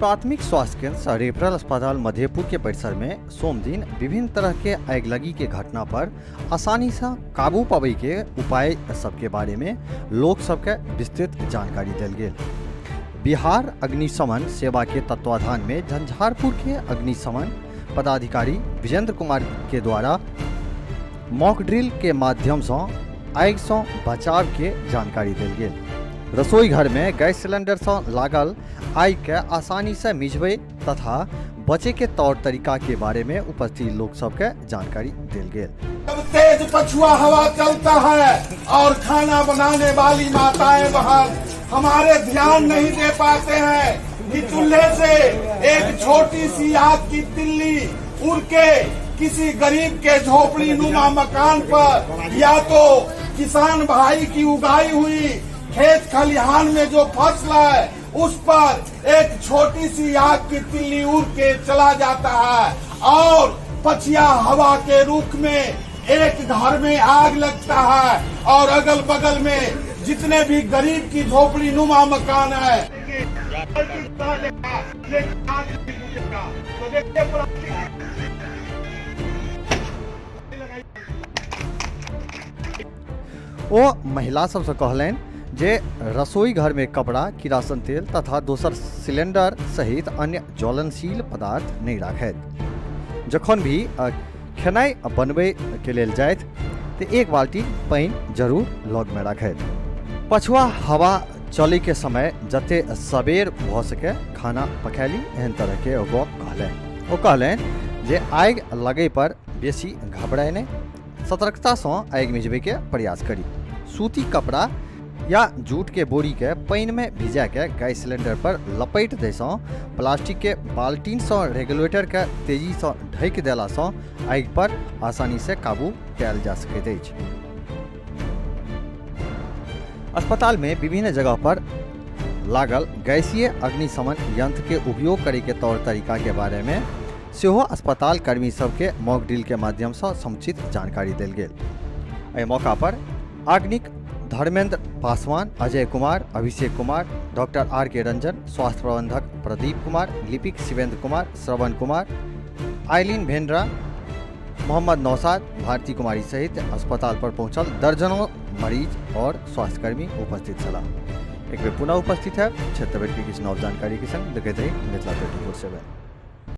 प्राथमिक स्वास्थ्य केंद्र रेफरल अस्पताल मधेपुर के परिसर में सोम दिन विभिन्न तरह के आगलगी के घटना पर आसानी से काबू पाबे के उपाय सबके बारे में लोक सबके विस्तृत जानकारी दिल गेल। बिहार अग्निशमन सेवा के तत्वाधान में झंझारपुर के अग्निशमन पदाधिकारी विजेंद्र कुमार के द्वारा मॉक ड्रिल के माध्यम से आग से बचाव के जानकारी दिल गेल। रसोई घर में गैस सिलेंडर से लागल आग के आसानी से मिझबे तथा बचे के तौर तरीका के बारे में उपस्थित लोग सबके जानकारी दिल गेल। जब तेज पछुआ हवा चलता है और खाना बनाने वाली माताएं बहन हमारे ध्यान नहीं दे पाते हैं कि चूल्हे से एक छोटी सी आग की तिल्ली उड़ के किसी गरीब के झोपड़ी नुमा मकान पर या तो किसान भाई की उगाई हुई खेत खलिहान में जो फसल है उस पर एक छोटी सी आग की तिल्ली उड़ के चला जाता है और पछिया हवा के रुख में एक घर में आग लगता है और अगल बगल में जितने भी गरीब की झोपड़ी नुमा मकान है वो महिला सबसे कहलन जे रसोई घर में कपड़ा किरासन तेल तथा दोसर सिलेंडर सहित अन्य ज्वलनशील पदार्थ नहीं राखैत। जखन भी खेनाई बनबे के लेल जाइत तो एक बाल्टी पानी जरूर लग में राखैत। पछुआ हवा चले के समय जते सबेर भ सके खाना पकाली एहन तरह के वो कहलन जे आग लगे पर बेसी घबराए नहीं, सतर्कता से आग मिझबे के प्रयास करी। सूती कपड़ा या जूट के बोरी के पानी में भिजा के गैस सिलेंडर पर लपेट दे प्लास्टिक के बाल्टीन से रेगुलेटर के तेजी से ढक देला से आग पर आसानी से काबू कैल जा सकैत अछि। अस्पताल में विभिन्न जगह पर लागल गैसीय अग्निशमन यंत्र के उपयोग करे के तौर तरीका के बारे में सेहो अस्पताल कर्मी सबके मॉक ड्रिल के माध्यम से समुचित जानकारी दिल गेल। एहि मौका पर organic Dharmendra Paswan, Ajay Kumar, Abhishek Kumar, doctor R.K. Ranjan, स्वास्थ्य प्रबंधक प्रदीप कुमार, लिपिक शिवेंद्र कुमार, श्रवण कुमार, आइलिन भेंड्रा, मोहम्मद नौसाद, भारती कुमारी सहित अस्पताल पर पहुंचल दर्जनों मरीज और स्वास्थ्यकर्मी उपस्थित छला। एक बेर पुनः उपस्थित है क्षेत्र की किसी नव जानकारी के संग देखते रही मिथिला 24/7।